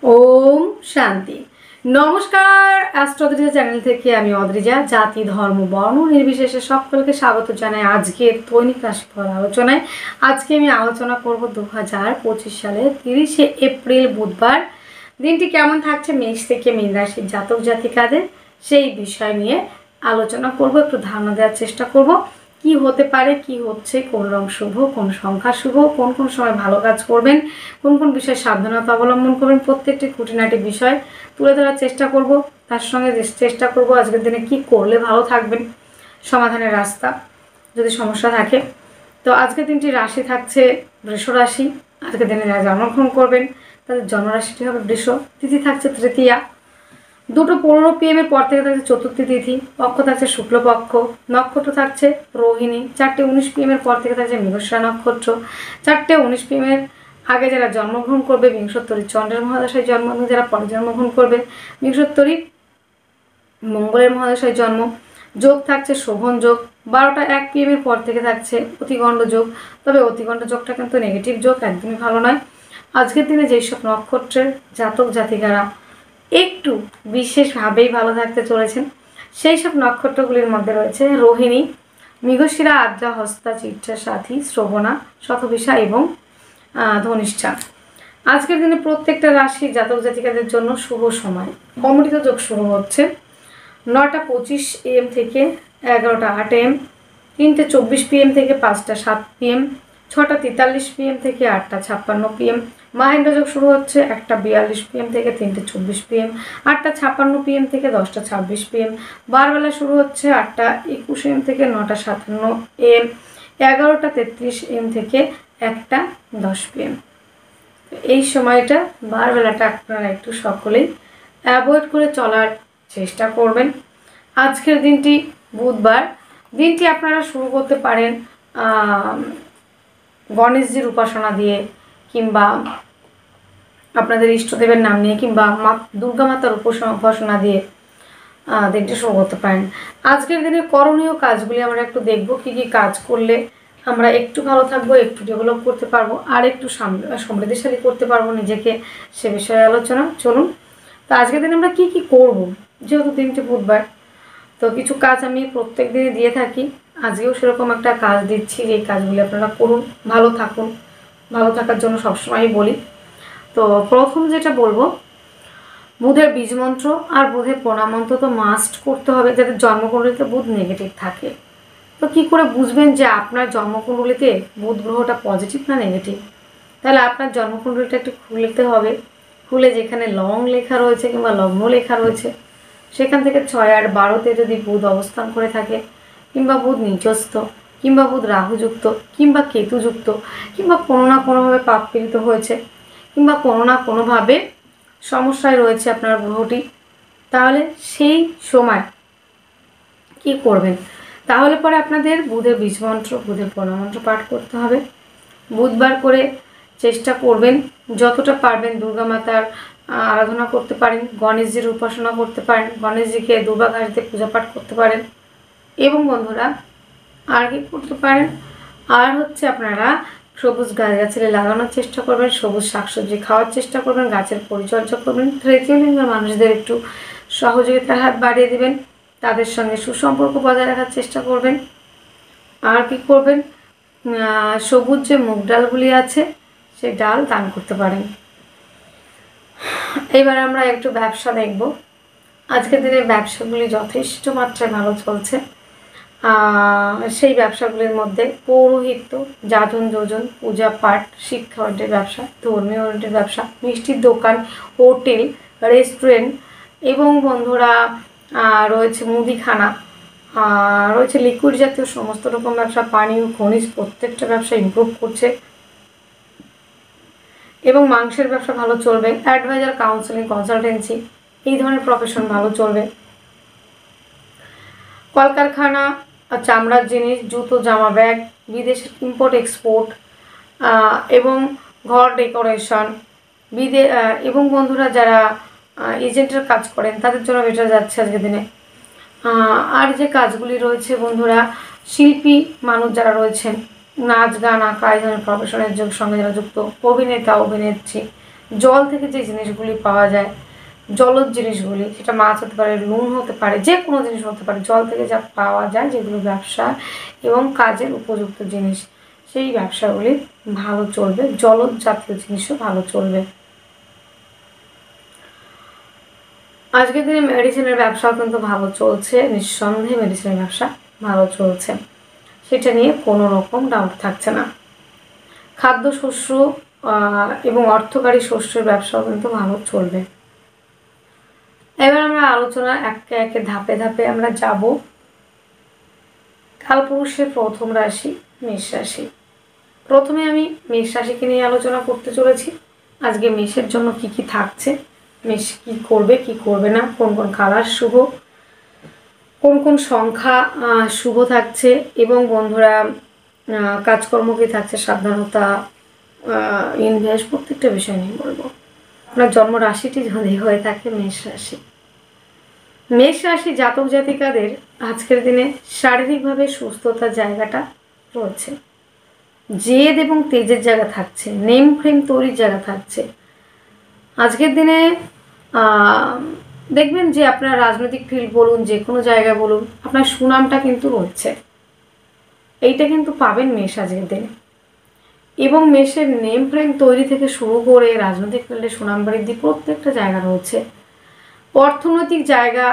ओम शांति। नमस्कार astrology channel থেকে আমি অদ্রিজা জাতি ধর্ম বর্ণ নির্বিশেষে সকলকে স্বাগত জানাই আজকের দৈনিক রাশিফল আলোচনায়। আজকে আমি আলোচনা করব 2025 সালের 30শে এপ্রিল বুধবার দিনটি কেমন থাকছে মেষ থেকে মীন রাশির জাতক জাতিকাদের সেই বিষয় নিয়ে আলোচনা করব। একটু ধারণা দেওয়ার চেষ্টা করব কি হতে পারে, কি হচ্ছে, কোন রং শুভ, কোন সংখ্যা শুভ, কোন কোন সময় ভালো কাজ করবেন, কোন কোন বিষয়ে সাবধানতা অবলম্বন করবেন, প্রত্যেকটি খুঁটিনাটি বিষয় তুলে ধরার চেষ্টা করব। তার সঙ্গে চেষ্টা করব আজকের দিনে কি করলে ভালো থাকবেন, সমাধানের রাস্তা যদি সমস্যা থাকে। তো আজকের দিনটি রাশি থাকছে বৃষ রাশি। আজকের দিনে যারা জন্মগ্রহণ করবেন তাদের জন্মরাশিটি হবে বৃষ। তিথি থাকছে তৃতীয়া, 2:15 PM পর থেকে থাকছে চতুর্থী তিথি। পক্ষ থাকছে শুক্লপক্ষ। নক্ষত্র থাকছে রোহিণী। 4:19 PM পর থেকে থাকছে মৃগশিরা নক্ষত্র। 4:19 PM আগে যারা জন্মগ্রহণ করবে বিংশোত্তরী চন্দ্রের মহাদশায় জন্ম, এবং যারা পরে জন্মগ্রহণ করবে বিংশোত্তরী মঙ্গলের মহাদশায় জন্ম। যোগ থাকছে শোভন যোগ। 12:01 PM পর থেকে থাকছে অতিগণ্ড যোগ। তবে অতিগণ্ড যোগটা কিন্তু নেগেটিভ যোগ, একদমই ভালো নয়। আজকের দিনে যেসব নক্ষত্রের জাতক জাতিকারা একটু বিশেষভাবেই ভালো থাকতে চলেছেন সেই সব নক্ষত্রগুলির মধ্যে রয়েছে রোহিণী, মৃগশিরা, আদ্রা, হস্তা, চিত্রা, সাথী, শ্রবণা, শতভিষা এবং ধনিষ্ঠা। আজকের দিনে প্রত্যেকটা রাশি জাতক জাতিকাদের জন্য শুভ সময়। অমৃত যোগ শুরু হচ্ছে 9:25 AM থেকে 11:08 AM, 3:24 PM থেকে 5:07 PM, 6:43 PM থেকে 8:56 PM। মাহেন্দ্র যোগ শুরু হচ্ছে 1:42 PM থেকে 3:24 PM, 8:56 PM থেকে 10:26 PM। বারবেলা শুরু হচ্ছে 8:21 AM থেকে 9:57 AM, 11:33 AM থেকে 1:10 PM। এই সময়টা বারবেলাটা আপনারা একটু সকলেই অ্যাভয়েড করে চলার চেষ্টা করবেন। আজকের দিনটি বুধবার, দিনটি আপনারা শুরু করতে পারেন গণেশজির উপাসনা দিয়ে, কিংবা আপনাদের ইষ্টদেবের নাম নিয়ে, কিংবা দুর্গা মাতার উপাসনা দিয়ে দিনটি শুরু করতে পারেন। আজকের দিনের করণীয় কাজগুলি আমরা একটু দেখব, কী কী কাজ করলে আমরা একটু ভালো থাকবো, একটু ডেভেলপ করতে পারবো, আর একটু সমৃদ্ধিশালী করতে পারবো নিজেকে, সে বিষয়ে আলোচনা। চলুন, তো আজকের দিনে আমরা কি কি করব, যেহেতু দিনটি বুধবার, তো কিছু কাজ আমি প্রত্যেক দিনে দিয়ে থাকি। আজকেও সেরকম একটা কাজ দিচ্ছি, যে কাজগুলি আপনারা করুন, ভালো থাকুন। ভালো থাকার জন্য সবসময়ই বলি। তো প্রথম যেটা বলবো, বুধের বীজ মন্ত্র আর বুধের প্রণাম মন্ত্র তো মাস্ট করতে হবে যাদের জন্মকুণ্ডলিতে বুধ নেগেটিভ থাকে। তো কী করে বুঝবেন যে আপনার জন্মকুণ্ডলিতে বুধ গ্রহটা পজিটিভ না নেগেটিভ? তাহলে আপনার জন্মকুণ্ডলিটা একটু খুলতে হবে। খুলে যেখানে লং লেখা রয়েছে কিংবা লগ্ন লেখা রয়েছে সেখান থেকে 6 আর 12-তে যদি বুধ অবস্থান করে থাকে, কিংবা বুধ নিচস্থ, কিংবা বুধ রাহুযুক্ত, কিংবা কেতুযুক্ত, কিংবা কোনো না কোনোভাবে পাপ পীড়িত হয়েছে, কিংবা কোনো না কোনোভাবে সমস্যায় রয়েছে আপনার গ্রহটি, তাহলে সেই সময় কি করবেন? তাহলে পরে আপনাদের বুধের বীজমন্ত্র, বুধের প্রণামন্ত্র পাঠ করতে হবে। বুধবার করে চেষ্টা করবেন যতটা পারবেন দুর্গা মাতার আরাধনা করতে পারেন, গণেশজির উপাসনা করতে পারেন, গণেশজিকে দুর্বা ঘাস দিয়ে পূজা পাঠ করতে পারেন। এবং বন্ধুরা আর কি করতে পারেন, আর হচ্ছে আপনারা সবুজ গাছগাছালি লাগানোর চেষ্টা করবেন, সবুজ শাকসবজি খাওয়ার চেষ্টা করবেন, গাছের পরিচর্যা করবেন। তৃতীয় লিঙ্গের মানুষদের একটু সহযোগিতার হাত বাড়িয়ে দেবেন, তাদের সঙ্গে সুসম্পর্ক বজায় রাখার চেষ্টা করবেন। আর কি করবেন, সবুজ যে মুগ ডালগুলি আছে সেই ডাল দান করতে পারেন। এবার আমরা একটু ব্যবসা দেখব। আজকের দিনে ব্যবসাগুলি যথেষ্ট মাত্রায় ভালো চলছে। সেই ব্যবসাগুলির মধ্যে পৌরোহিত্য, যাজন যোজন, পূজা পাঠ, শিক্ষা ওরিয়েন্টেড ব্যবসা, ধর্মীয় ওরিয়েন্টেড ব্যবসা, মিষ্টির দোকান, হোটেল, রেস্টুরেন্ট, এবং বন্ধুরা রয়েছে মুদিখানা, রয়েছে লিকুইড জাতীয় সমস্ত রকম ব্যবসা, পানীয়, খনিজ, প্রত্যেকটা ব্যবসা ইমপ্রুভ করছে। এবং মাংসের ব্যবসা ভালো চলবে। অ্যাডভাইজার, কাউন্সেলিং, কনসালটেন্সি, এই ধরনের প্রফেশন ভালো চলবে। কলকারখানা, চামড়ার জিনিস, জুতো, জামা, ব্যাগ, বিদেশের ইম্পোর্ট এক্সপোর্ট, এবং ঘর ডেকোরেশন, এবং বন্ধুরা যারা এজেন্টের কাজ করেন তাদের জন্য বেটার যাচ্ছে আজকের দিনে। আর যে কাজগুলি রয়েছে বন্ধুরা, শিল্পী মানুষ যারা রয়েছেন, নাচ গান আঁকা এই ধরনের প্রফেশনের সঙ্গে যারা যুক্ত, অভিনেতা অভিনেত্রী, জল থেকে যে জিনিসগুলি পাওয়া যায়, জলজ জিনিসগুলি, সেটা মাছ হতে পারে, নুন হতে পারে, যে কোনো জিনিস হতে পারে, জল থেকে যা পাওয়া যায় যেগুলো ব্যবসা এবং কাজের উপযুক্ত জিনিস, সেই ব্যবসাগুলি ভালো চলবে। জলজ জাতীয় জিনিসও ভালো চলবে। আজকের দিনে মেডিসিনের ব্যবসাও কিন্তু ভালো চলছে, নিঃসন্দেহে মেডিসিনের ব্যবসা ভালো চলছে, সেটা নিয়ে কোনো রকম ডাউট থাকছে না। খাদ্যশস্য এবং অর্থকারী শস্যের ব্যবসাও কিন্তু ভালো চলবে। এবার আমরা আলোচনা একে একে ধাপে ধাপে আমরা যাব। কালপুরুষের প্রথম রাশি মেষ রাশি। প্রথমে আমি মেষ রাশিকে নিয়ে আলোচনা করতে চলেছি। আজকে মেষের জন্য কি কি থাকছে, মেষ কি করবে কি করবে না, কোন কোন কালার শুভ, কোন কোন সংখ্যা শুভ থাকছে, এবং বন্ধুরা কাজকর্ম কি থাকছে, সাবধানতা, ইনভেস্ট, প্রত্যেকটা বিষয় নিয়ে বলবো। আপনার জন্ম রাশিটি যদি হয়ে থাকে মেষ রাশি, মেষ রাশি জাতক জাতিকাদের আজকের দিনে শারীরিকভাবে সুস্থতার জায়গাটা রয়েছে, জেদ এবং তেজের জায়গা থাকছে, নেম ফ্রেম তৈরির জায়গা থাকছে। আজকের দিনে দেখবেন যে আপনার রাজনৈতিক ফিল্ড বলুন, যে কোনো জায়গায় বলুন, আপনার সুনামটা কিন্তু রয়েছে, এইটা কিন্তু পাবেন মেষ আজকের দিনে। এবং মেষের নেম ফ্রেম তৈরি থেকে শুরু করে রাজনৈতিক ফিল্ডে সুনাম বৃদ্ধি প্রত্যেকটা জায়গা রয়েছে। অর্থনৈতিক জায়গা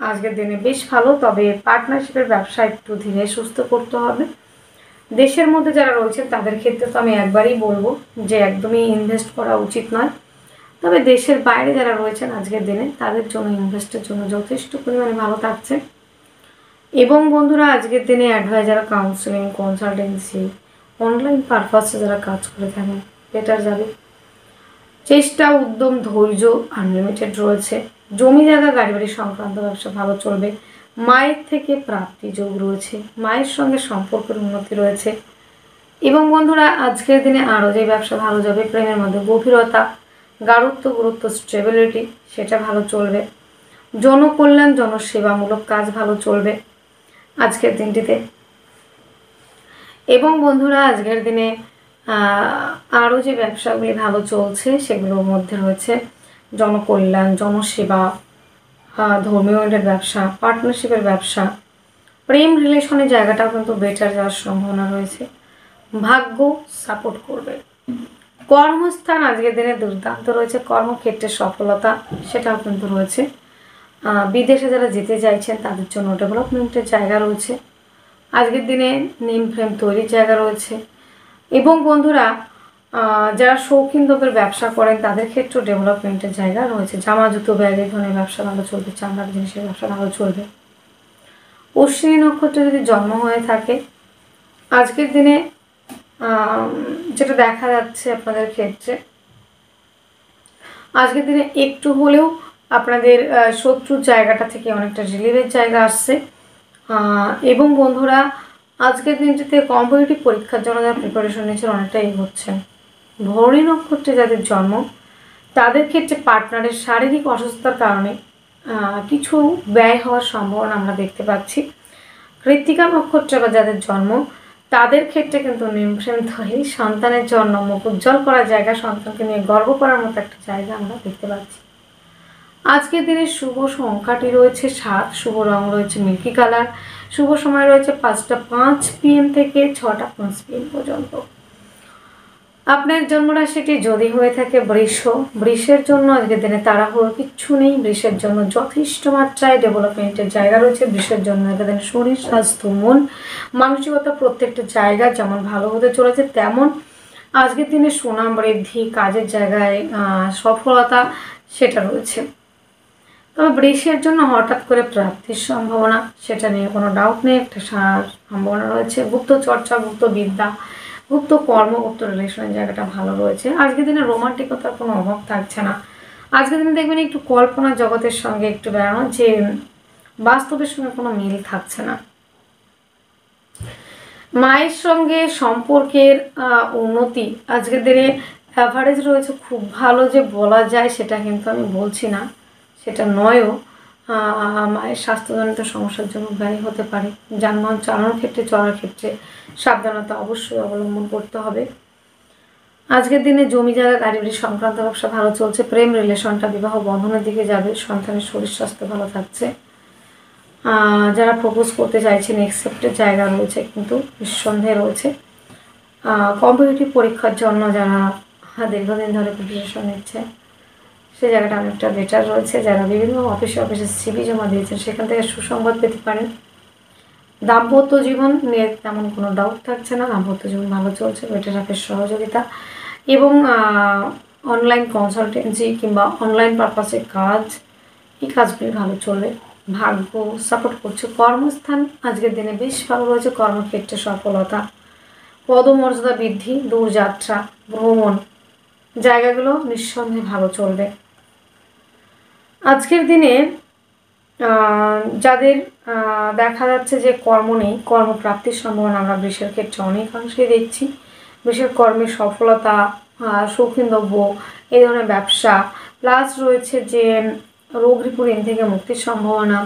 আজকের দিনে বেশ ভালো, তবে পার্টনারশিপের ব্যবসা একটু ধীরে সুস্থ করতে হবে। দেশের মধ্যে যারা রয়েছেন তাদের ক্ষেত্রে তো আমি একবারই বলবো যে একদমই ইনভেস্ট করা উচিত নয়, তবে দেশের বাইরে যারা রয়েছেন আজকের দিনে তাদের জন্য ইনভেস্টের জন্য যথেষ্ট পরিমাণে ভালো থাকছে। এবং বন্ধুরা আজকের দিনে অ্যাডভাইজার, কাউন্সিলিং, কনসালটেন্সি, অনলাইন পারপাসে যারা কাজ করে থাকেন বেটার যাবে। চেষ্টা, উদ্যম, ধৈর্য আনলিমিটেড রয়েছে। জমি জায়গা, গাড়ি বাড়ি সংক্রান্ত ব্যবসা ভালো চলবে। মায়ের থেকে প্রাপ্তি যোগ রয়েছে, মায়ের সঙ্গে সম্পর্কের উন্নতি রয়েছে। এবং বন্ধুরা আজকের দিনে আরও যে ব্যবসা ভালো যাবে, প্রেমের মধ্যে গভীরতা, গাঢ়ত্ব, গুরুত্ব, স্টেবিলিটি, সেটা ভালো চলবে। জনকল্যাণ, জনসেবামূলক কাজ ভালো চলবে আজকের দিনটিতে। এবং বন্ধুরা আজকের দিনে আরও যে ব্যবসাগুলি ভালো চলছে সেগুলোর মধ্যে রয়েছে জনকল্যাণ, জনসেবা, ধর্মীয় ব্যবসা, পার্টনারশিপের ব্যবসা, প্রেম রিলেশনের জায়গাটাও কিন্তু বেটার যাওয়ার সম্ভাবনা রয়েছে। ভাগ্য সাপোর্ট করবে। কর্মস্থান আজকের দিনে দুর্দান্ত রয়েছে, কর্মক্ষেত্রে সফলতা সেটাও কিন্তু রয়েছে। বিদেশে যারা যেতে চাইছেন তাদের জন্য ডেভেলপমেন্টের জায়গা রয়েছে। আজকের দিনে নেম ফ্রেম তৈরির জায়গা রয়েছে। এবং বন্ধুরা যারা শৌখিন দ্রব্যের ব্যবসা করেন তাদের ক্ষেত্রেও ডেভেলপমেন্টের জায়গা রয়েছে। জামা, জুতো, ব্যাগ, এই ধরনের ব্যবসা ভালো চলবে। চামড়ার জিনিসের ব্যবসা ভালো চলবে। অশ্বিনী নক্ষত্রে যদি জন্ম হয়ে থাকে আজকের দিনে যেটা দেখা যাচ্ছে আপনাদের ক্ষেত্রে, আজকের দিনে একটু হলেও আপনাদের শত্রুর জায়গাটা থেকে অনেকটা রিলিভের জায়গা আসছে। এবং বন্ধুরা আজকের দিনটিতে কম্পিটিটিভ পরীক্ষার জন্য যারা প্রিপারেশন নিচ্ছেন অনেকটা এগোচ্ছেন। ভরণী নক্ষত্রে যাদের জন্ম তাদের ক্ষেত্রে পার্টনারের শারীরিক অসুস্থতার কারণে কিছু ব্যয় হওয়ার সম্ভাবনা আমরা দেখতে পাচ্ছি। কৃত্তিকা নক্ষত্রে বা যাদের জন্ম তাদের ক্ষেত্রে কিন্তু নিমফ্রেম তৈরি, সন্তানের জন্য মুখ উজ্জ্বল করার জায়গা, সন্তানকে নিয়ে গর্ব করার মতো একটা জায়গা আমরা দেখতে পাচ্ছি। আজকের দিনের শুভ সংখ্যাটি রয়েছে 7, শুভ রং রয়েছে মিল্কি কালার, শুভ সময় রয়েছে 5টা 5 PM থেকে 6টা 5 PM পর্যন্ত। আপনার জন্মরাশিটি যদি হয়ে থাকে বৃষ, বৃষের জন্য আজকের দিনে তাড়াহুড়ো কিচ্ছু নেই। বৃষের জন্য যথেষ্ট মাত্রায় ডেভেলপমেন্টের জায়গা রয়েছে। বৃষের জন্য আজকের দিনে শরীর, স্বাস্থ্য, মন, মানসিকতা প্রত্যেকটা জায়গা যেমন ভালো হতে চলেছে, তেমন আজকের দিনে সুনাম বৃদ্ধি, কাজের জায়গায় সফলতা সেটা রয়েছে। তবে বৃষের জন্য হঠাৎ করে প্রাপ্তির সম্ভাবনা, সেটা নিয়ে কোনো ডাউট নেই, একটা সম্ভাবনা রয়েছে। গুপ্ত চর্চা, গুপ্ত বিদ্যা, গুপ্ত কর্ম, গুপ্ত রিলেশনের জায়গাটা ভালো রয়েছে। আজকের দিনে রোমান্টিকতার কোনো অভাব থাকছে না। আজকের দিনে দেখবেন একটু কল্পনা জগতের সঙ্গে একটু বেড়ানো, যে বাস্তবের সঙ্গে কোনো মিল থাকছে না। মায়ের সঙ্গে সম্পর্কের উন্নতি আজকের দিনে অ্যাভারেজ রয়েছে, খুব ভালো যে বলা যায় সেটা কিন্তু আমি বলছি না, সেটা নয়ও। মায়ের স্বাস্থ্যজনিত সমস্যার জন্য ব্যয় হতে পারে। যানবাহন চালানোর ক্ষেত্রে, চলার ক্ষেত্রে সাবধানতা অবশ্যই অবলম্বন করতে হবে। আজকের দিনে জমি জায়গা গাড়ি বাড়ি সংক্রান্ত ব্যবসা ভালো চলছে। প্রেম রিলেশনটা বিবাহ বন্ধনের দিকে যাবে। সন্তানের শরীর স্বাস্থ্য ভালো থাকছে। যারা প্রপোজ করতে চাইছেন অ্যাকসেপ্টের জায়গা রয়েছে, কিন্তু নিঃসন্দেহে রয়েছে। কম্পিটিটিভ পরীক্ষার জন্য যারা দীর্ঘদিন ধরে প্রিপারেশন নিচ্ছে, সেই জায়গাটা অনেকটা বেটার রয়েছে। যারা বিভিন্ন অফিসে সিভি জমা দিয়েছেন, সেখান থেকে সুসংবাদ পেতে পারেন। দাম্পত্য জীবন নিয়ে তেমন কোনো ডাউট থাকছে না। দাম্পত্য জীবন ভালো চলছে। বেটারাফের সহযোগিতা এবং অনলাইন কনসালটেন্সি কিংবা অনলাইন পারপাসে কাজ, এই কাজগুলি ভালো চলবে। ভাগ্য সাপোর্ট করছে। কর্মস্থান আজকের দিনে বেশ ভালো রয়েছে। কর্মক্ষেত্রে সফলতা, পদমর্যাদা বৃদ্ধি, দূরযাত্রা, ভ্রমণ জায়গাগুলো নিঃসন্দেহে ভালো চলবে। আজকের দিনে যাদের দেখা যাচ্ছে যে কর্ম নেই, কর্মপ্রাপ্তির সম্ভাবনা আমরা বৃষের ক্ষেত্রে অনেকাংশেই দেখছি। বৃষের কর্মের সফলতা, শৌখিনদ্রব্য, এই ধরনের ব্যবসা, প্লাস রয়েছে যে রোগ রিপুরিন থেকে মুক্তির সম্ভাবনা,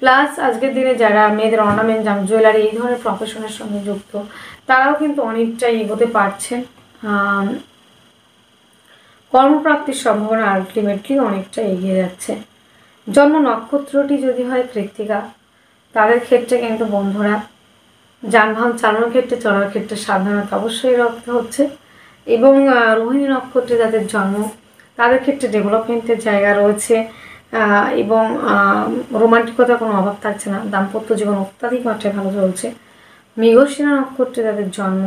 প্লাস আজকের দিনে যারা মেয়েদের অর্নামেন্ট, জুয়েলারি এই ধরনের প্রফেশনের সঙ্গে যুক্ত, তারাও কিন্তু অনেকটাই এগোতে পারছেন। কর্মপ্রাপ্তির সম্ভাবনা আলটিমেটলি অনেকটা এগিয়ে যাচ্ছে। জন্ম নক্ষত্রটি যদি হয় কৃত্তিকা, তাদের ক্ষেত্রে কিন্তু বন্ধুরা যানবাহন চালানোর ক্ষেত্রে, চলার ক্ষেত্রে সাবধানতা অবশ্যই রাখতে হচ্ছে। এবং রোহিণী নক্ষত্রে যাদের জন্ম, তাদের ক্ষেত্রে ডেভেলপমেন্টের জায়গা রয়েছে এবং রোমান্টিকতার কোনো অভাব থাকছে না। দাম্পত্য জীবন অত্যাধিক মাত্রায় ভালো চলছে। মৃগশিরা নক্ষত্রে যাদের জন্ম,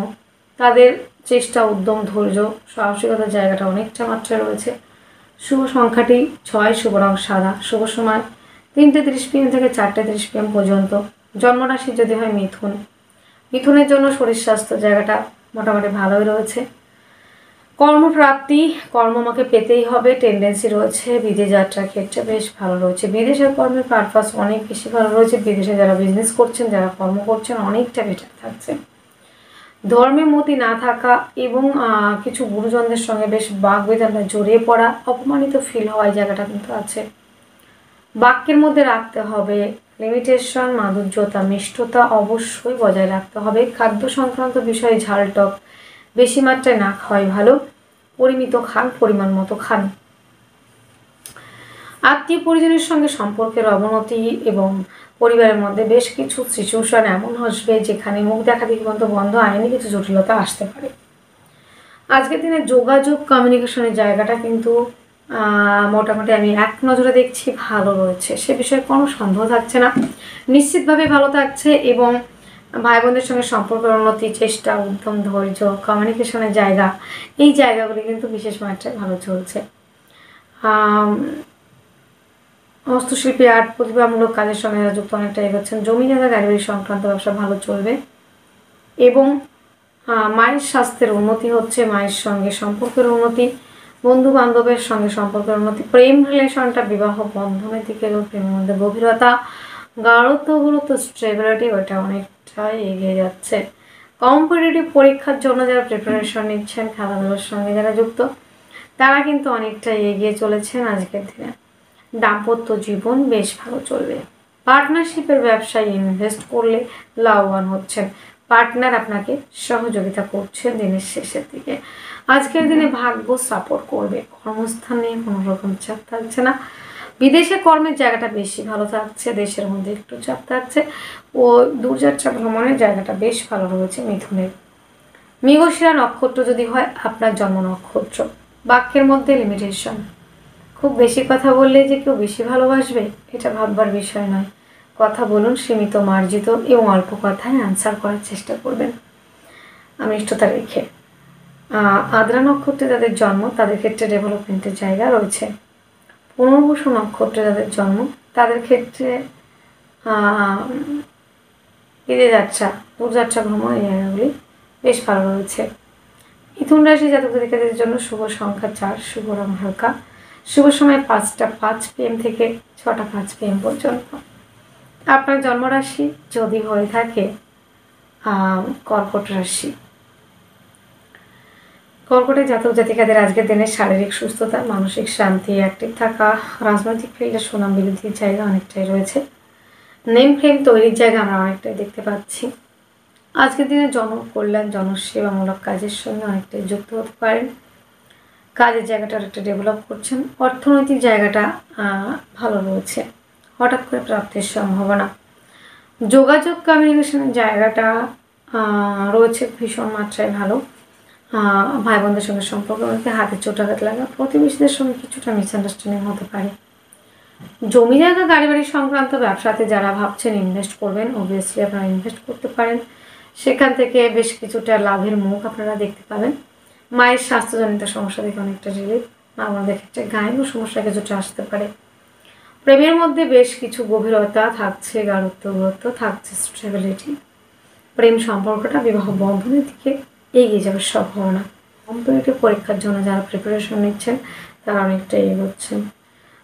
তাদের চেষ্টা, উদ্যম, ধৈর্য, সাহসিকতার জায়গাটা অনেকটা মাত্রায় রয়েছে। শুভ সংখ্যাটি 6, শুভ রং সাদা, শুভ সময় 3:30 PM থেকে 4:30 PM পর্যন্ত। জন্মরাশি যদি হয় মিথুন, মিথুনের জন্য শরীর স্বাস্থ্য জায়গাটা মোটামুটি ভালোই রয়েছে। কর্মপ্রাপ্তি, কর্ম আমাকে পেতেই হবে টেন্ডেন্সি রয়েছে। বিদেশ যাত্রার ক্ষেত্রে বেশ ভালো রয়েছে। বিদেশের কর্মের পারপাস অনেক বেশি ভালো রয়েছে। বিদেশে যারা বিজনেস করছেন, যারা কর্ম করছেন, অনেকটা বেটার থাকছে। ধর্মে মতি না থাকা এবং কিছু গুরুজনদের সঙ্গে বেশ বাগবিতণ্ডায় জড়িয়ে পড়া, অপমানিত ফিল হওয়ার জায়গাটা কিন্তু আছে। বাক্যের মধ্যে রাখতে হবে লিমিটেশন, মাধুর্যতা, মিষ্টতা অবশ্যই বজায় রাখতে হবে। খাদ্য সংক্রান্ত বিষয়ে ঝাল টক বেশি মাত্রায় না খাওয়াই ভালো। পরিমিত খান, পরিমাণ মতো খান। আত্মীয় পরিজনের সঙ্গে সম্পর্কের অবনতি এবং পরিবারের মধ্যে বেশ কিছু সিচুয়েশন এমন আসবে যেখানে মুখ দেখা দেখি বন্ধ, আইনি কিছু জটিলতা আসতে পারে। আজকের দিনে যোগাযোগ, কমিউনিকেশনের জায়গাটা কিন্তু মোটামুটি আমি এক নজরে দেখছি ভালো রয়েছে। সে বিষয়ে কোনো সন্দেহ থাকছে না, নিশ্চিতভাবে ভালো থাকছে। এবং ভাই বোনদের সঙ্গে সম্পর্কের উন্নতি, চেষ্টা, উদ্যম, ধৈর্য, কমিউনিকেশনের জায়গা, এই জায়গাগুলি কিন্তু বিশেষ মাত্রায় ভালো চলছে। হস্তশিল্পী, আর্ট, প্রতিভামূলক কাজের সঙ্গে যুক্ত অনেকটা এগোচ্ছেন। জমি জায়গা গাড়ি বাড়ি সংক্রান্ত ব্যবসা ভালো চলবে এবং মায়ের স্বাস্থ্যের উন্নতি হচ্ছে। মায়ের সঙ্গে সম্পর্কের উন্নতি, বন্ধু বান্ধবের সঙ্গে সম্পর্কের উন্নতি, প্রেম রিলেশনটা বিবাহ বন্ধনের দিকে, প্রেমের মধ্যে গভীরতা, গাঢ়ত্ব, গুরুত্ব, স্টেবিলিটি, ওটা অনেকটাই এগিয়ে যাচ্ছে। কম্পিটিটিভ পরীক্ষার জন্য যারা প্রিপারেশন নিচ্ছেন, খেলাধুলার সঙ্গে যারা যুক্ত, তারা কিন্তু অনেকটাই এগিয়ে চলেছেন আজকের দিনে। দাম্পত্য জীবন বেশ ভালো চলবে। পার্টনারশিপের ব্যবসায় ইনভেস্ট করলে লাভবান হচ্ছেন। পার্টনার আপনাকে সহযোগিতা করছে দিনের শেষের দিকে। আজকের দিনে ভাগ্য সাপোর্ট করবে। কর্মস্থানে কোনো রকম চাপ থাকছে না। বিদেশে কর্মের জায়গাটা বেশি ভালো থাকছে। দেশের মধ্যে একটু চাপ থাকছে ও দূরযাত্রা ভ্রমণের জায়গাটা বেশ ভালো রয়েছে মিথুনের। মৃগশিরা নক্ষত্র যদি হয় আপনার জন্ম নক্ষত্র, বাক্যের মধ্যে লিমিটেশন। খুব বেশি কথা বললে যে কেউ বেশি ভালোবাসবে, এটা ভাববার বিষয় নয়। কথা বলুন সীমিত, মার্জিত এবং অল্প কথায় আনসার করার চেষ্টা করবেন মিষ্টতা রেখে। আদ্রা নক্ষত্রে যাদের জন্ম, তাদের ক্ষেত্রে ডেভেলপমেন্টের জায়গা রয়েছে। পুনর্বসু নক্ষত্রে যাদের জন্ম, তাদের ক্ষেত্রে বিদেশ যাত্রা, দূরযাত্রা ভ্রমণ, এই জায়গাগুলি বেশ ভালো রয়েছে। মিথুন রাশি জাতক জাতিকাদের জন্য শুভ সংখ্যা 4, শুভ রং হালকা, শুভ সময় 5:05 PM থেকে 6:05 PM পর্যন্ত। আপনার জন্মরাশি যদি হয়ে থাকে কর্কট রাশি, কর্কটের জাতক জাতিকাদের আজকের দিনে শারীরিক সুস্থতা, মানসিক শান্তি, অ্যাক্টিভ থাকা, রাজনৈতিক ফিল্ডে সুনাম বৃদ্ধির জায়গা অনেকটাই রয়েছে। নেম ফ্লেম তৈরির জায়গা আমরা অনেকটাই দেখতে পাচ্ছি। আজকের দিনে জনকল্যাণ জনসেবামূলক কাজের সঙ্গে অনেকটাই যুক্ত হতে পারেন। কাজের জায়গাটা অনেকটা ডেভেলপ করছেন। অর্থনৈতিক জায়গাটা ভালো রয়েছে। হঠাৎ করে প্রাপ্তির সম্ভাবনা। যোগাযোগ কমিউনিকেশনের জায়গাটা রয়েছে ভীষণ মাত্রায় ভালো। ভাই বোনদের সঙ্গে সম্পর্ক অনেকে হাতে চোটাঘাত লাগা, প্রতিবেশীদের সঙ্গে কিছুটা মিসআন্ডারস্ট্যান্ডিং হতে পারে। জমি জায়গা গাড়ি বাড়ি সংক্রান্ত ব্যবসাতে যারা ভাবছেন ইনভেস্ট করবেন, অবভিয়াসলি আপনারা ইনভেস্ট করতে পারেন। সেখান থেকে বেশ কিছুটা লাভের মুখ আপনারা দেখতে পাবেন। মায়ের স্বাস্থ্যজনিত সমস্যা থেকে অনেকটা রিলিফ। আমাদের ক্ষেত্রে গায়েব সমস্যা কিছুটা আসতে পারে। প্রেমের মধ্যে বেশ কিছু গভীরতা থাকছে, গাঢ়ত্ব দূরত্ব থাকছে, স্টেবিলিটি। প্রেম সম্পর্কটা বিবাহ বন্ধনের দিকে এগিয়ে যাওয়ার সম্ভাবনা। কম্পিটিটিভ পরীক্ষার জন্য যারা প্রিপারেশন নিচ্ছেন তারা অনেকটা এগোচ্ছেন।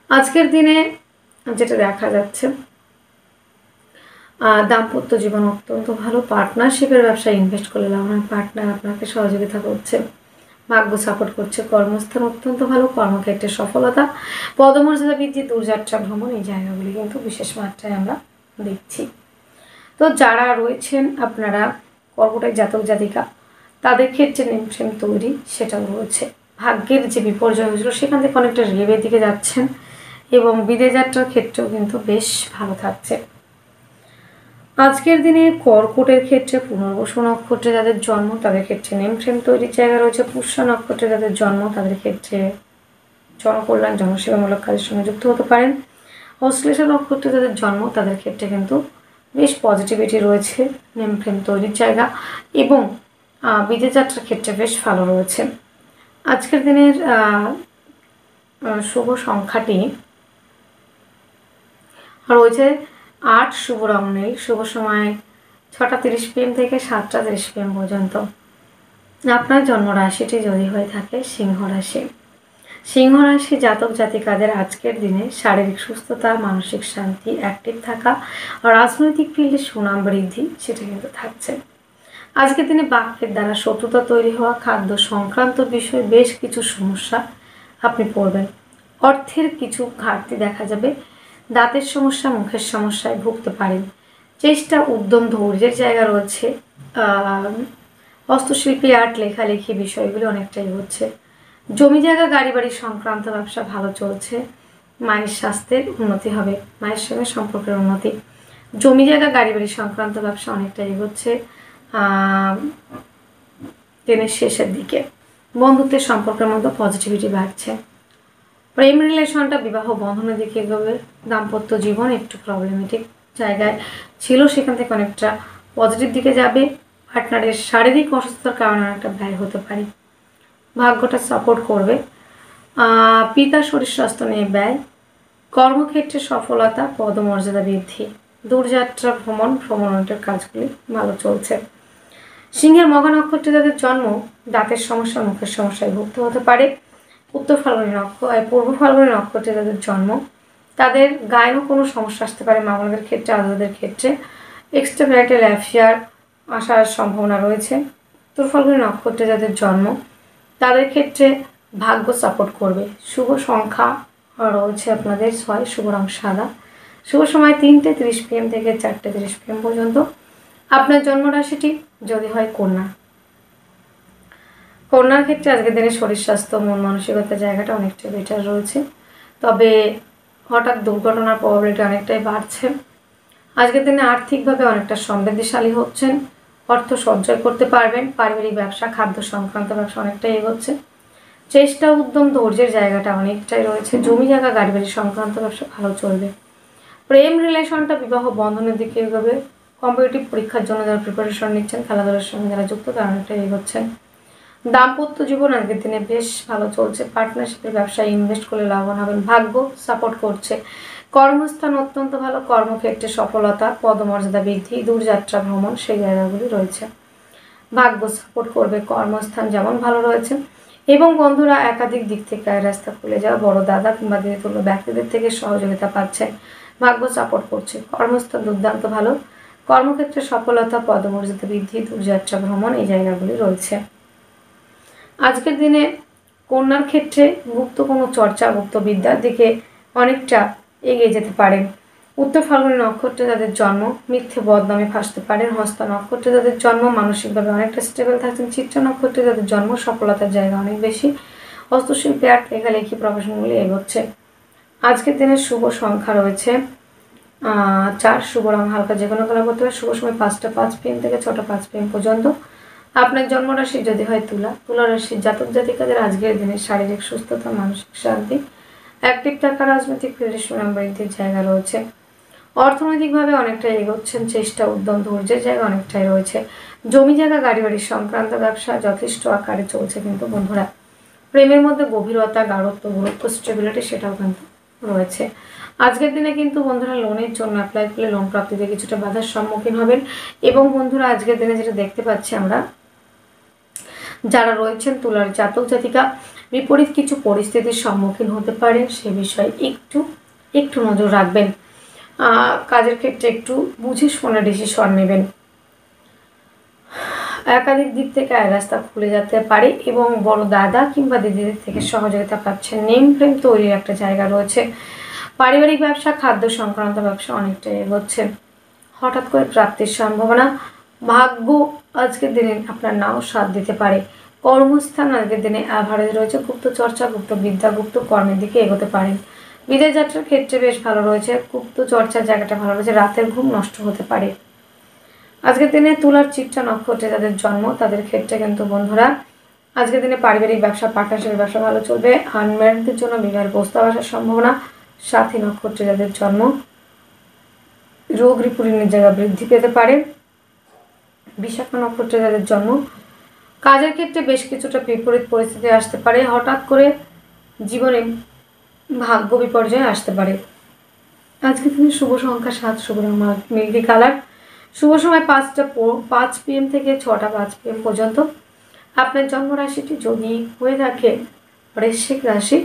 আজকের দিনে যেটা দেখা যাচ্ছে, দাম্পত্য জীবন অত্যন্ত ভালো। পার্টনারশিপের ব্যবসায় ইনভেস্ট করলে লাভবান। পার্টনার আপনাকে সহযোগিতা করছে, ভাগ্য সাপোর্ট করছে। কর্মস্থান অত্যন্ত ভালো, কর্মক্ষেত্রে সফলতা, পদমর্যাদা বৃদ্ধি, দূরযাত্রা ভ্রমণ, এই জায়গাগুলি কিন্তু বিশেষ মাত্রায় আমরা দেখছি। তো যারা রয়েছেন আপনারা কর্কটের জাতক জাতিকা, তাদের ক্ষেত্রে নেমফ্রেম তৈরি সেটাও রয়েছে। ভাগ্যের যে বিপর্যয় হয়েছিল সেখান থেকে অনেকটা রেবের দিকে যাচ্ছেন এবং বিদেশ যাত্রার ক্ষেত্রেও কিন্তু বেশ ভালো থাকছে। আজকের দিনে কর্কটের ক্ষেত্রে পুনর্বসু নক্ষত্রে যাদের জন্ম তাদের ক্ষেত্রে নেমফ্রেম তৈরির জায়গা রয়েছে। পুষ্যা নক্ষত্রে যাদের জন্ম তাদের ক্ষেত্রে জনকল্যাণ জনসেবামূলক কাজের সঙ্গে যুক্ত হতে পারেন। অশ্লেষা নক্ষত্রে যাদের জন্ম তাদের ক্ষেত্রে কিন্তু বেশ পজিটিভিটি রয়েছে, নেমফ্রেম তৈরির জায়গা এবং বিদেশ যাত্রার ক্ষেত্রে বেশ ভালো রয়েছে। আজকের দিনের শুভ সংখ্যাটি রয়েছে 8। শুভ রং নীল। শুভ সময় 6টা 30 PM থেকে 7টা 30 PM পর্যন্ত। আপনার জন্ম রাশিটি যদি হয়ে থাকে সিংহ রাশি। সিংহ রাশি জাতক জাতিকাদের আজকের দিনে শারীরিক সুস্থতা, মানসিক শান্তি, অ্যাক্টিভ থাকা, রাজনৈতিক ফিল্ডে সুনাম বৃদ্ধি সেটা কিন্তু থাকছে। আজকের দিনে বাক্যের দ্বারা শত্রুতা তৈরি হওয়া, খাদ্য সংক্রান্ত বিষয়ে বেশ কিছু সমস্যা আপনি পড়বেন। অর্থের কিছু ঘাটতি দেখা যাবে। দাঁতের সমস্যা, মুখের সমস্যায় ভুগতে পারেন। চেষ্টা, উদ্যম, ধৈর্যের জায়গা রয়েছে। হস্তশিল্পী, আর্ট, লেখালেখি বিষয়গুলি অনেকটাই হচ্ছে। জমি জায়গা গাড়ি বাড়ি সংক্রান্ত ব্যবসা ভালো চলছে। মায়ের স্বাস্থ্যের উন্নতি হবে, মায়ের সঙ্গে সম্পর্কের উন্নতি। জমি জায়গা গাড়ি বাড়ি সংক্রান্ত ব্যবসা অনেকটা এগোচ্ছে দিনের শেষের দিকে। বন্ধুত্বের সম্পর্কের মধ্যে পজিটিভিটি বাড়ছে। প্রেম রিলেশনটা বিবাহ বন্ধনের দিকে এগোবে। দাম্পত্য জীবন একটু প্রবলেমেটিক জায়গায় ছিল, সেখান থেকে অনেকটা পজিটিভ দিকে যাবে। পার্টনারের শারীরিক অসুস্থতার কারণে অনেকটা ব্যয় হতে পারে। ভাগ্যটা সাপোর্ট করবে। পিতার শরীর স্বাস্থ্য নিয়ে ব্যয়। কর্মক্ষেত্রে সফলতা, পদমর্যাদা বৃদ্ধি, দূরযাত্রা ভ্রমণের কাজগুলি ভালো চলছে। সিংহের মঘা নক্ষত্রে যাদের জন্ম দাঁতের সমস্যা, মুখের সমস্যায় ভুগতে হতে পারে। উত্তর ফাল্গুনী পূর্ব ফাল্গুনী নক্ষত্রে যাদের জন্ম তাদের গায়েও কোনো সমস্যা আসতে পারে। মামলাদের ক্ষেত্রে, আদালতের ক্ষেত্রে এক্সট্রা ম্যারিটাল অ্যাফেয়ার আসার সম্ভাবনা রয়েছে। উত্তর ফাল্গুনী নক্ষত্রে যাদের জন্ম তাদের ক্ষেত্রে ভাগ্য সাপোর্ট করবে। শুভ সংখ্যা রয়েছে আপনাদের 6। শুভ রং সাদা। শুভ সময় 3টে 30 PM থেকে 4টে 30 PM পর্যন্ত। আপনার জন্মরাশিটি যদি হয় কন্যা। কন্যার ক্ষেত্রে আজকের দিনে শরীর স্বাস্থ্য, মন মানসিকতার জায়গাটা অনেকটা বেটার রয়েছে, তবে হঠাৎ দুর্ঘটনার প্রবাবিলিটি অনেকটাই বাড়ছে। আজকের দিনে আর্থিকভাবে অনেকটা সমৃদ্ধিশালী হচ্ছেন, অর্থ সঞ্চয় করতে পারবেন। পারিবারিক ব্যবসা, খাদ্য সংক্রান্ত ব্যবসা অনেকটাই এগোচ্ছে। চেষ্টা, উদ্যম, ধৈর্যের জায়গাটা অনেকটাই রয়েছে। জমি জায়গা গাড়ি বাড়ি সংক্রান্ত ব্যবসা ভালো চলবে। প্রেম রিলেশনটা বিবাহ বন্ধনের দিকে এগোবে। কম্পিটিটিভ পরীক্ষার জন্য যারা প্রিপারেশন নিচ্ছেন, খেলাধুলার সঙ্গে যারা যুক্ত তারা অনেকটাই এগোচ্ছেন। দাম্পত্য জীবন আজকের দিনে বেশ ভালো চলছে। পার্টনারশিপের ব্যবসায় ইনভেস্ট করলে লাভবান হবেন, ভাগ্য সাপোর্ট করছে। কর্মস্থান অত্যন্ত ভালো, কর্মক্ষেত্রে সফলতা, পদমর্যাদা বৃদ্ধি, দূরযাত্রা ভ্রমণ সেই জায়গাগুলি রয়েছে। ভাগ্য সাপোর্ট করবে, কর্মস্থান যেমন ভালো রয়েছে এবং বন্ধুরা একাধিক দিক থেকে রাস্তা খুলে যাওয়া, বড় দাদা কিংবা দিদি তুল্য ব্যক্তিদের থেকে সহযোগিতা পাচ্ছেন, ভাগ্য সাপোর্ট করছে। কর্মস্থান দুর্দান্ত ভালো, কর্মক্ষেত্রে সফলতা, পদমর্যাদা বৃদ্ধি, দূরযাত্রা ভ্রমণ এই জায়গাগুলি রয়েছে। আজকের দিনে কন্যার ক্ষেত্রে গুপ্ত কোনো চর্চা, গুপ্ত বিদ্যার দিকে অনেকটা এগিয়ে যেতে পারেন। উত্তর ফাল্গুনী নক্ষত্রে যাদের জন্ম মিথ্যে বদনামে ফাঁসতে পারেন। হস্তা নক্ষত্রে যাদের জন্ম মানসিকভাবে অনেকটা স্টেবল থাকছেন। চিত্রা নক্ষত্রে যাদের জন্ম সফলতার জায়গা অনেক বেশি। হস্তশিল্পী আর্ট লেখালেখি প্রফেশনগুলি এগোচ্ছে। আজকের দিনে শুভ সংখ্যা রয়েছে 4। শুভ রং হালকা যে কোনো কালার করতে হবে। শুভ সময় 5টা 5 PM থেকে 6টা 5 PM পর্যন্ত। আপনার জন্মরাশি যদি হয় তুলা রাশির জাতক জাতিকাদের আজকের দিনে শারীরিক সুস্থতা, মানসিক শান্তি, অ্যাক্টিভ থাকা, রাজনৈতিক ফিল্ডে সুনাম বৃদ্ধির জায়গা রয়েছে। অর্থনৈতিকভাবে অনেকটাই এগোচ্ছেন। চেষ্টা, উদ্যম, ধৈর্যের জায়গা অনেকটাই রয়েছে। জমি জায়গা, গাড়ি বাড়ি সংক্রান্ত ব্যবসা যথেষ্ট আকারে চলছে কিন্তু বন্ধুরা। প্রেমের মধ্যে গভীরতা, গাঢ়ত্ব, গুরুত্ব, স্টেবিলিটি সেটাও কিন্তু রয়েছে। আজকের দিনে কিন্তু বন্ধুরা লোনের জন্য অ্যাপ্লাই করলে লোন প্রাপ্তিতে কিছুটা বাধার সম্মুখীন হবেন। এবং বন্ধুরা আজকের দিনে যেটা দেখতে পাচ্ছি আমরা, যারা রয়েছেন তুলার জাতক জাতিকা বিপরীত কিছু পরিস্থিতির সম্মুখীন হতে পারেন, সে বিষয়ে একটু নজর রাখবেন। কাজের ক্ষেত্রে একটু বুঝে শুনে ডিসিশন নেবেন। একাধিক দিক থেকে আয় রাস্তা খুলে যেতে পারে এবং বড় দাদা কিংবা দিদিদের থেকে সহযোগিতা পাচ্ছেন। নেম ফ্রেম তৈরির একটা জায়গা রয়েছে। পারিবারিক ব্যবসা, খাদ্য সংক্রান্ত ব্যবসা অনেকটাই এগোচ্ছে। হঠাৎ করে প্রাপ্তির সম্ভাবনা। ভাগ্য আজকের দিনে আপনার নাও সাথ দিতে পারে। কর্মস্থান আজকের দিনে অ্যাভারেজ রয়েছে। গুপ্ত চর্চা, গুপ্ত বিদ্যা, গুপ্ত কর্মের দিকে এগোতে পারেন। বিদেশ যাত্রার ক্ষেত্রে বেশ ভালো রয়েছে। গুপ্ত চর্চার জায়গাটা ভালো রয়েছে। রাতের ঘুম নষ্ট হতে পারে। আজকের দিনে তুলার চিত্রা নক্ষত্রে যাদের জন্ম তাদের ক্ষেত্রে কিন্তু বন্ধুরা আজকের দিনে পারিবারিক ব্যবসা, পার্টনারশিপের ব্যবসা ভালো চলবে। আনম্যারিডদের জন্য বিবাহের প্রস্তাব আসার সম্ভাবনা। সাথী নক্ষত্রে যাদের জন্ম রোগ রিপুরিনের জায়গা বৃদ্ধি পেতে পারে। বিশাখা নক্ষত্রে যাদের জন্ম কাজের ক্ষেত্রে বেশ কিছুটা বিপরীত পরিস্থিতি আসতে পারে। হঠাৎ করে জীবনে ভাগ্য বিপর্যয় আসতে পারে। আজকে দিনে শুভ সংখ্যা 7। শুভ রং মিল্কি কালার। শুভ সময় 5টা 5 PM থেকে 6টা 5 PM পর্যন্ত। আপনার জন্মরাশিটি যদি হয়ে থাকে বৃশ্চিক রাশি,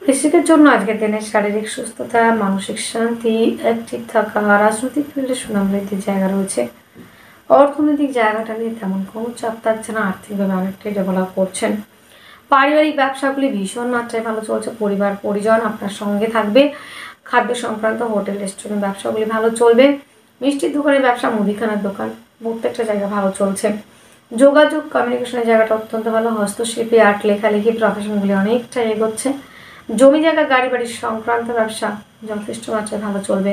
বৃশ্চিকের জন্য আজকের দিনে শারীরিক সুস্থতা, মানসিক শান্তি, অ্যাক্টিভ থাকা, রাজনৈতিক ফিল্ডে সুনাম বৃদ্ধির জায়গা রয়েছে। অর্থনৈতিক জায়গাটা নিয়ে তেমন কোনো চাপ থাকছে না। আর্থিকভাবে অনেকটাই ডেভেলপ করছেন। পারিবারিক ব্যবসাগুলি ভীষণ মাত্রায় ভালো চলছে। পরিবার পরিজন আপনার সঙ্গে থাকবে। খাদ্য সংক্রান্ত হোটেল রেস্টুরেন্ট ব্যবসাগুলি ভালো চলবে। মিষ্টির দোকানের ব্যবসা, মুদিখানার দোকান প্রত্যেকটা জায়গা ভালো চলছে। যোগাযোগ, কমিউনিকেশনের জায়গাটা অত্যন্ত ভালো। হস্তশিল্পী, আর্ট লেখালেখি প্রফেশনগুলি অনেকটাই এগোচ্ছে। জমি জায়গা, গাড়ি বাড়ির সংক্রান্ত ব্যবসা যথেষ্ট মাত্রায় ভালো চলবে।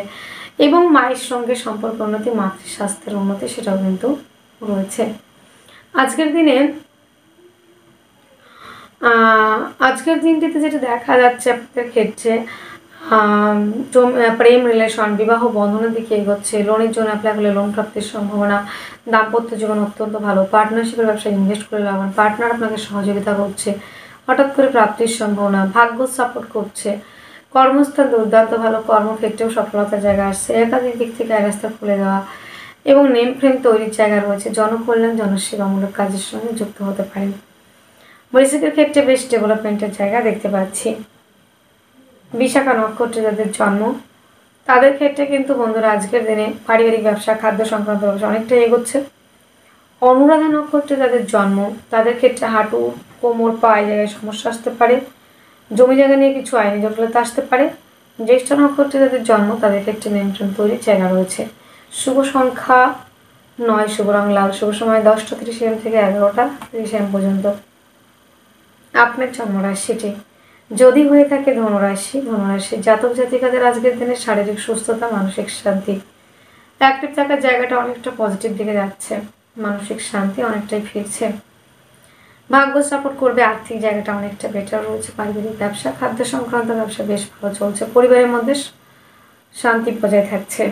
এবং মায়ের সঙ্গে সম্পর্ক উন্নতি, মাতৃস্বাস্থ্যের উন্নতি সেটাও কিন্তু রয়েছে। আজকের দিনটিতে যেটা দেখা যাচ্ছে আপনাদের ক্ষেত্রে প্রেম রিলেশন, বিবাহ বন্ধনের দিকে এগোচ্ছে। লোনের জন্য অ্যাপ্লাই করলে লোন প্রাপ্তির সম্ভাবনা। দাম্পত্য জীবন অত্যন্ত ভালো। পার্টনারশিপের ব্যবসায় ইনভেস্ট করে লাভ। পার্টনার আপনাকে সহযোগিতা করছে। হঠাৎ করে প্রাপ্তির সম্ভাবনা। ভাগ্য সাপোর্ট করছে। কর্মস্থান দুর্দান্ত ভালো। কর্মক্ষেত্রেও সফলতার জায়গা আসছে। একাধিক দিক থেকে আয় রাস্তা খুলে দেওয়া এবং নেম ফ্রেম তৈরির জায়গা রয়েছে। জনকল্যাণ, জনসেবামূলক কাজের সঙ্গে যুক্ত হতে পারেন। বৃশ্চিকের ক্ষেত্রে বেশ ডেভেলপমেন্টের জায়গা দেখতে পাচ্ছি। বিশাখা নক্ষত্রে যাদের জন্ম তাদের ক্ষেত্রে কিন্তু বন্ধুরা আজকের দিনে পারিবারিক ব্যবসা, খাদ্য সংক্রান্ত ব্যবসা অনেকটাই এগোচ্ছে। অনুরাধা নক্ষত্রে যাদের জন্ম তাদের ক্ষেত্রে হাঁটু, কোমর, পায়ে জায়গায় সমস্যা আসতে পারে। জমি জায়গা নিয়ে কিছু আইনি জটিলতা আসতে পারে। জ্যেষ্ঠ নক্ষত্রে যাদের জন্ম তাদের ক্ষেত্রে নিয়ন্ত্রণ তৈরির জায়গা রয়েছে। শুভ সংখ্যা 9। শুভ রং লাল। শুভ সময় 10টা 30 AM থেকে 11টা 30 AM পর্যন্ত। আপনার জন্মরাশিটি যদি হয়ে থাকে ধনুরাশি, জাতক জাতিকাদের আজকের দিনে শারীরিক সুস্থতা, মানসিক শান্তি, অ্যাক্টিভ থাকার জায়গাটা অনেকটা পজিটিভ দিকে যাচ্ছে। মানসিক শান্তি অনেকটাই ফিরছে। ভাগ্য সাপোর্ট করবে। আর্থিক জায়গাটা অনেকটা বেটার রয়েছে। পারিবারিক ব্যবসা, খাদ্য সংক্রান্ত ব্যবসা বেশ ভালো চলছে। পরিবারের মধ্যে শান্তি বজায় থাকছে।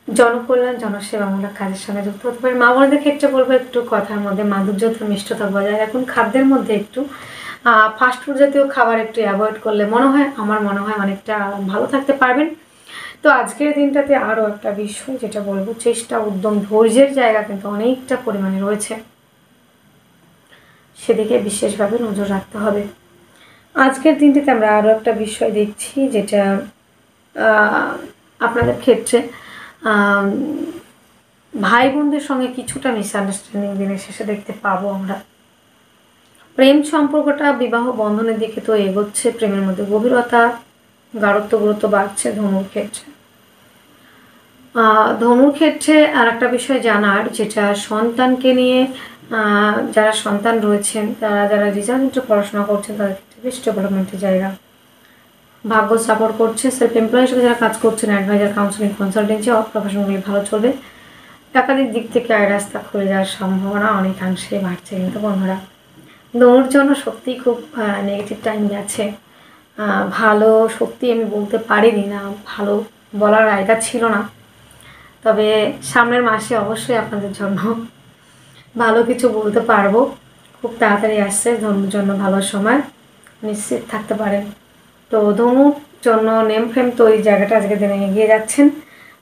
জনকল্যাণ, জনসেবামূলক কাজের সঙ্গে যুক্ত হতে পারে। মা বোনদের ক্ষেত্রে বলবো একটু কথার মধ্যে মাধুর্যতা, মিষ্টতা বজায় রাখুন। খাদ্যের মধ্যে একটু ফাস্টফুড জাতীয় খাবার একটু অ্যাভয়েড করলে আমার মনে হয় অনেকটা ভালো থাকতে পারবেন। তো আজকের দিনটাতে আরও একটা বিষয় যেটা বলবো, চেষ্টা, উদ্যম, ধৈর্যের জায়গা কিন্তু অনেকটা পরিমাণে রয়েছে। সেদিকে বিশেষভাবে নজর রাখতে হবে। আজকের দিনটিতে আমরা আরও একটা বিষয় দেখছি যেটা আপনাদের ক্ষেত্রে ভাই বোনদের সঙ্গে কিছুটা মিসআন্ডারস্ট্যান্ডিং দিনের শেষে দেখতে পাবো আমরা। প্রেম সম্পর্কটা বিবাহ বন্ধনের দিকে তো এগোচ্ছে। প্রেমের মধ্যে গভীরতা, গাঢ়ত্ব গুরুত্ব বাড়ছে ধনুর ক্ষেত্রে। ধনুর ক্ষেত্রে আর একটা বিষয় জানার, যেটা সন্তানকে নিয়ে যারা সন্তান রয়েছেন, যারা রেজাল্ট পড়াশোনা করছেন, তাদের ক্ষেত্রে বেশ ডেভেলপমেন্টের জায়গা, ভাগ্য সাপোর্ট করছে। সেলফ এমপ্লয় হিসেবে যারা কাজ করছেন, অ্যাডভাইজার, কাউন্সিলিং, কনসালটেন্সি, প্রফেশনগুলি ভালো চলবে। একাধিক দিক থেকে আয় রাস্তা খুলে যাওয়ার সম্ভাবনা অনেকাংশে বাড়ছে। কিন্তু বন্ধুরা, ধনুর জন্য সত্যিই খুব নেগেটিভ টাইম গেছে। ভালো সত্যি আমি বলতে পারিনি, না ভালো বলার জায়গা ছিল না। তবে সামনের মাসে অবশ্যই আপনাদের জন্য ভালো কিছু বলতে পারবো। খুব তাড়াতাড়ি আসছে ধনুর জন্য ভালো সময়, নিশ্চিত থাকতে পারেন। তো ধনুর জন্য নেম ফ্রেম তৈরি জায়গাটা আজকে দিনে এগিয়ে যাচ্ছেন।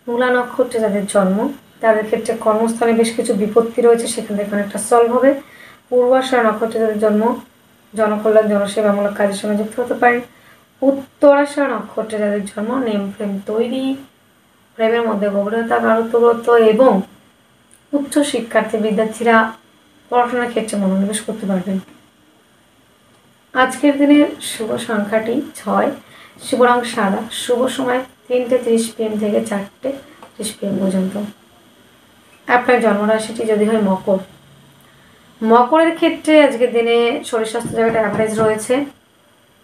মূলা নক্ষত্রে যাদের জন্ম, তাদের ক্ষেত্রে কর্মস্থানে বেশ কিছু বিপত্তি রয়েছে, সেখান থেকে অনেকটা সলভ হবে। পূর্বাষাঢ়া নক্ষত্রে যাদের জন্ম, জনকল্যাণ, জনসেবামূলক কাজের সঙ্গে যুক্ত হতে পারেন। উত্তরাষাঢ়া নক্ষত্রে যাদের জন্ম, নেম ফ্রেম তৈরি, প্রেমের মধ্যে গভীরতা, গাঢ়ত্ব এবং উচ্চ শিক্ষার্থী বিদ্যার্থীরা পড়াশোনার ক্ষেত্রে মনোনিবেশ করতে পারবেন। আজকের দিনের শুভ সংখ্যাটি 6, শুভ রং সাদা, শুভ সময় 3:30 PM থেকে 4:30 PM পর্যন্ত। আপনার জন্মরাশিটি যদি হয় মকর, মকরের ক্ষেত্রে আজকের দিনে শরীর স্বাস্থ্য জায়গাটা অ্যাভারেজ রয়েছে।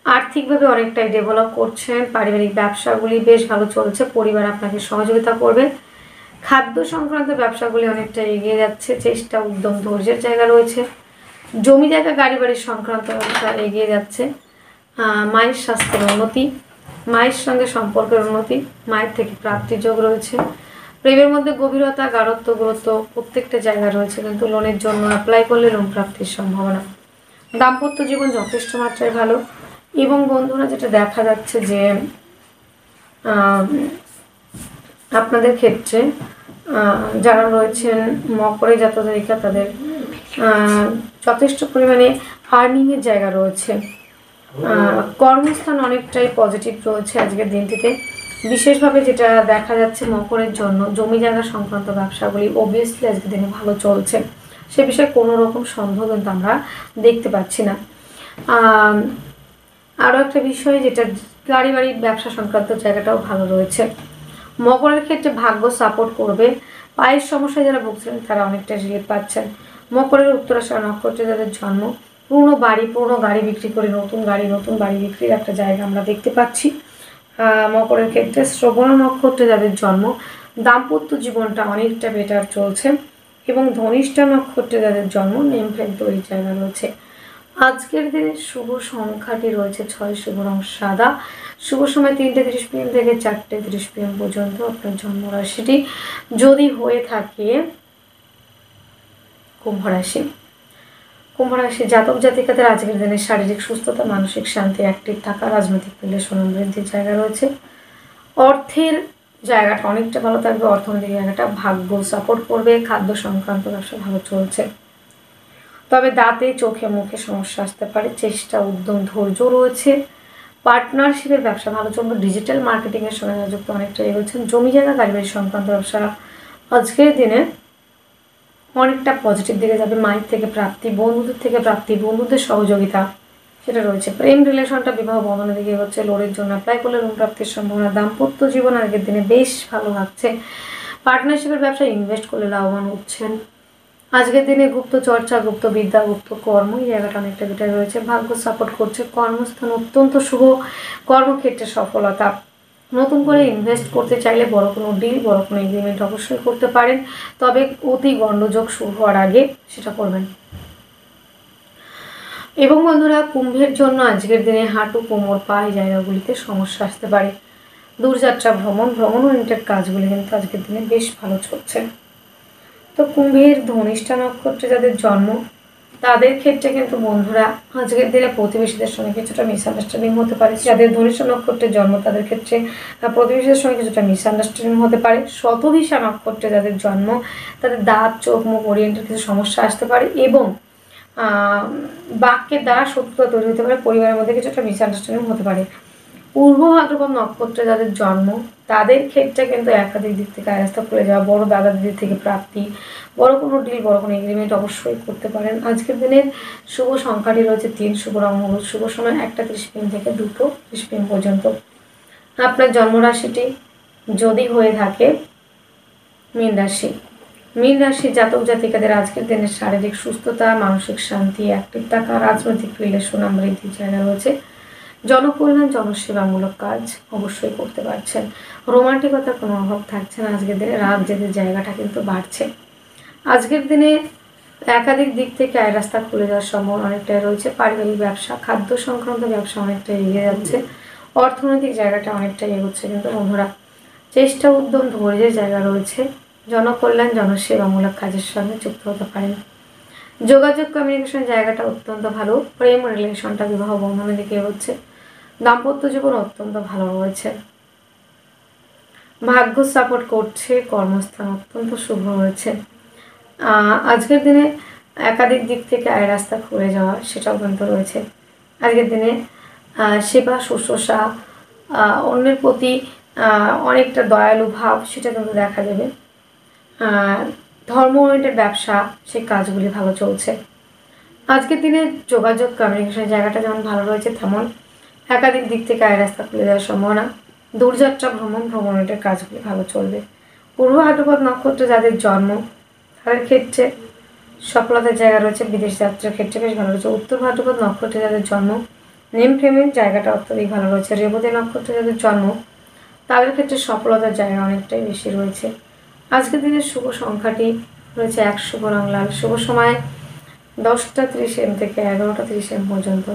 আর্থিকভাবে অনেকটাই ডেভেলপ করছেন, পারিবারিক ব্যবসাগুলি বেশ ভালো চলছে, পরিবার আপনাকে সহযোগিতা করবে। খাদ্য সংক্রান্ত ব্যবসাগুলি অনেকটা এগিয়ে যাচ্ছে, চেষ্টা, উদ্যম, ধৈর্যের জায়গা রয়েছে। জমি জায়গা, গাড়ি বাড়ির সংক্রান্ত ব্যবসা এগিয়ে যাচ্ছে। মায়ের স্বাস্থ্যের উন্নতি, মায়ের সঙ্গে সম্পর্কের উন্নতি, মায়ের থেকে প্রাপ্তির যোগ রয়েছে। প্রেমের মধ্যে গভীরতা, গাঢ়ত্ব, গুরুত্ব প্রত্যেকটা জায়গা রয়েছে, কিন্তু লোনের জন্য অ্যাপ্লাই করলে লোন প্রাপ্তির সম্ভাবনা। দাম্পত্য জীবন যথেষ্ট মাত্রায় ভালো। এবং বন্ধুরা, যেটা দেখা যাচ্ছে যে আপনাদের ক্ষেত্রে যারা রয়েছেন মকরে জাতজাতিকা, তাদের যথেষ্ট পরিমাণে আর্নিংয়ের জায়গা রয়েছে। কর্মস্থান অনেকটাই পজিটিভ রয়েছে আজকের দিনটিতে। বিশেষভাবে যেটা দেখা যাচ্ছে মকরের জন্য, জমি জায়গা সংক্রান্ত ব্যবসাগুলি অবভিয়াসলি আজকের দিনে ভালো চলছে, সে বিষয়ে কোনো রকম সন্দেহ কিন্তু আমরা দেখতে পাচ্ছি না। আরও একটা বিষয়, যেটা গাড়ি বাড়ির ব্যবসা সংক্রান্ত জায়গাটাও ভালো রয়েছে। মকরের ক্ষেত্রে ভাগ্য সাপোর্ট করবে। পায়ের সমস্যায় যারা ভুগছিলেন তারা অনেকটা রিলিফ পাচ্ছেন। মকরের উত্তরাষাঢ়া নক্ষত্রে যাদের জন্ম, পুরনো গাড়ি বিক্রি করে নতুন বাড়ি বিক্রির একটা জায়গা আমরা দেখতে পাচ্ছি। মকরের ক্ষেত্রে শ্রবণা নক্ষত্রে যাদের জন্ম, দাম্পত্য জীবনটা অনেকটা বেটার চলছে। এবং ধনিষ্ঠা নক্ষত্রে যাদের জন্ম, নেম ফ্রেম তৈরির জায়গা রয়েছে। আজকের দিনে শুভ সংখ্যাটি রয়েছে 6, শুভ রং সাদা, শুভ সময় 3:30 PM থেকে 4:30 PM পর্যন্ত। আপনার জন্মরাশিটি যদি হয়ে থাকে কুম্ভ রাশি, জাতক জাতিকাদের আজকের দিনে শারীরিক সুস্থতা, মানসিক শান্তি, অ্যাক্টিভ থাকা, রাজনৈতিক মূল্যে সমৃদ্ধির জায়গা রয়েছে। অর্থের জায়গাটা অনেকটা ভালো থাকবে, অর্থনৈতিক জায়গাটা ভাগ্য সাপোর্ট করবে। খাদ্য সংক্রান্ত ব্যবসা ভালো চলছে, তবে দাঁতে, চোখে, মুখে সমস্যা আসতে পারে। চেষ্টা, উদ্যম, ধৈর্য রয়েছে। পার্টনারশিপের ব্যবসা ভালো চলবে। ডিজিটাল মার্কেটিংয়ের সঙ্গে যুক্ত অনেকটা এগোচ্ছেন। জমি জায়গা, গাড়ি বাড়ি সংক্রান্ত ব্যবসা আজকের দিনে অনেকটা পজিটিভ দিকে যাবে। মায়ের থেকে প্রাপ্তি, বন্ধুদের থেকে প্রাপ্তি, বন্ধুদের সহযোগিতা সেটা রয়েছে। প্রেম রিলেশনটা বিবাহ বন্ধনের দিকে এগোচ্ছে। লোনের জন্য অ্যাপ্লাই করলে লোন প্রাপ্তির সম্ভাবনা। দাম্পত্য জীবন আগের দিনে বেশ ভালো থাকছে। পার্টনারশিপের ব্যবসায় ইনভেস্ট করলে লাভবান হচ্ছেন। আজকের দিনে গুপ্ত চর্চা, গুপ্ত বিদ্যা, গুপ্ত কর্ম এই জায়গাটা অনেকটা বেটার রয়েছে। ভাগ্য সাপোর্ট করছে। কর্মস্থান অত্যন্ত শুভ। কর্মক্ষেত্রে সফলতা। নতুন করে ইনভেস্ট করতে চাইলে বড় কোনো ডিল, বড় কোনো এগ্রিমেন্ট অবশ্যই করতে পারেন, তবে অতি গণ্ডযোগ শুরু হওয়ার আগে সেটা করবেন। এবং বন্ধুরা, কুম্ভের জন্য আজকের দিনে হাঁটু, কোমর, পা এই জায়গাগুলিতে সমস্যা আসতে পারে। দূরযাত্রা, ভ্রমণ ওরিয়েন্টেড কাজগুলি কিন্তু আজকের দিনে বেশ ভালো চলছে। তো কুম্ভের ধনিষ্ঠা নক্ষত্রে যাদের জন্ম, তাদের ক্ষেত্রে কিন্তু বন্ধুরা আজকের দিনে প্রতিবেশীদের সঙ্গে কিছুটা মিসআন্ডারস্ট্যান্ডিং হতে পারে। যাদের ধনিষ্ঠা নক্ষত্রের জন্ম, তাদের ক্ষেত্রে প্রতিবেশীদের সঙ্গে কিছুটা মিসআন্ডারস্ট্যান্ডিং হতে পারে। শতভিষা নক্ষত্রে যাদের জন্ম, তাদের দাঁত, চোখ, মুখ ওরিয়েন্টেড কিছু সমস্যা আসতে পারে এবং বাক্যের দ্বারা শত্রুতা তৈরি হতে পারে। পরিবারের মধ্যে কিছুটা মিসআন্ডারস্ট্যান্ডিং হতে পারে। পূর্ব ভাদ্রপদ নক্ষত্রে যাদের জন্ম, তাদের ক্ষেত্রে কিন্তু একাধিক দিক থেকে রাস্তা খুলে যাওয়া, বড় দাদা দিদির থেকে প্রাপ্তি, বড় কোনো ডিল, বড় কোনো এগ্রিমেন্ট অবশ্যই করতে পারেন। আজকের দিনের শুভ সংখ্যাটি রয়েছে 3, শুভ রং হলুদ, শুভ সময় 1:30 PM থেকে 2:30 PM পর্যন্ত। আপনার জন্মরাশিটি যদি হয়ে থাকে মীন রাশি, মীন রাশির জাতক জাতিকাদের আজকের দিনে শারীরিক সুস্থতা, মানসিক শান্তি, অ্যাক্টিভ থাকা, রাজনৈতিক রিলেশন বৃদ্ধির জায়গা রয়েছে। জনকল্যাণ, জনসেবামূলক কাজ অবশ্যই করতে পারছেন। রোমান্টিকতার কোনো অভাব থাকছে না। আজকের দিনে রাগ জেদের জায়গাটা কিন্তু বাড়ছে। আজকের দিনে একাধিক দিক থেকে আয় রাস্তা খুলে যাওয়ার সম্ভাবনা অনেকটাই রয়েছে। পারিবারিক ব্যবসা, খাদ্য সংক্রান্ত ব্যবসা অনেকটাই এগিয়ে যাচ্ছে। অর্থনৈতিক জায়গাটা অনেকটাই এগোচ্ছে, কিন্তু বন্ধুরা চেষ্টা, উদ্যম, ধৈর্যের জায়গা রয়েছে। জনকল্যাণ, জনসেবামূলক কাজের সঙ্গে যুক্ত হতে পারেন। যোগাযোগ, কমিউনিকেশন জায়গাটা অত্যন্ত ভালো। প্রেম রিলেশনটা বিবাহ বন্ধনের দিকে এগোচ্ছে। দাম্পত্য জীবন অত্যন্ত ভালো রয়েছে। ভাগ্য সাপোর্ট করছে। কর্মস্থান অত্যন্ত শুভ রয়েছে। আজকের দিনে একাধিক দিক থেকে আয় রাস্তা খুলে যাওয়া সেটাও কিন্তু রয়েছে। আজকের দিনে সেবা শুশ্রূষা, অন্যের প্রতি অনেকটা দয়ালু ভাব সেটা কিন্তু দেখা যাবে। ধর্ম ওরিয়েন্টেড ব্যবসা, সেই কাজগুলি ভালো চলছে। আজকের দিনে যোগাযোগ, কমিউনিকেশন জায়গাটা যেমন ভালো রয়েছে, তেমন একাধিক দিক থেকে আয় রাস্তা খুলে যাওয়ার সম্ভাবনা। দূরযাত্রা, ভ্রমণ ওরিয়েন্টেড কাজগুলি ভালো চলবে। পূর্ব ভাদ্রপদ নক্ষত্রে যাদের জন্ম তাদের ক্ষেত্রে সফলতার জায়গা রয়েছে। বিদেশ যাত্রার ক্ষেত্রে বেশ ভালো রয়েছে। উত্তর ভাদ্রপদ নক্ষত্রে যাদের জন্ম নেম ফেমের জায়গাটা অত্যধিক ভালো রয়েছে। রেবতী নক্ষত্রে যাদের জন্ম তাদের ক্ষেত্রে সফলতার জায়গা অনেকটাই বেশি রয়েছে। আজকের দিনের শুভ সংখ্যাটি রয়েছে 1, শুভ রং লাল, শুভ সময় 10টা 30 AM থেকে 11টা 30 AM পর্যন্ত।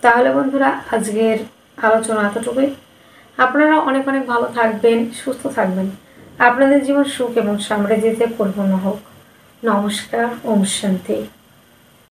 তাহলে বন্ধুরা আজকের আলোচনা এতটুকুই। আপনারা অনেক অনেক ভালো থাকবেন, সুস্থ থাকবেন। আপনাদের জীবন সুখ এবং সমৃদ্ধিতে পরিপূর্ণ হোক। নমস্কার। ওম শান্তি।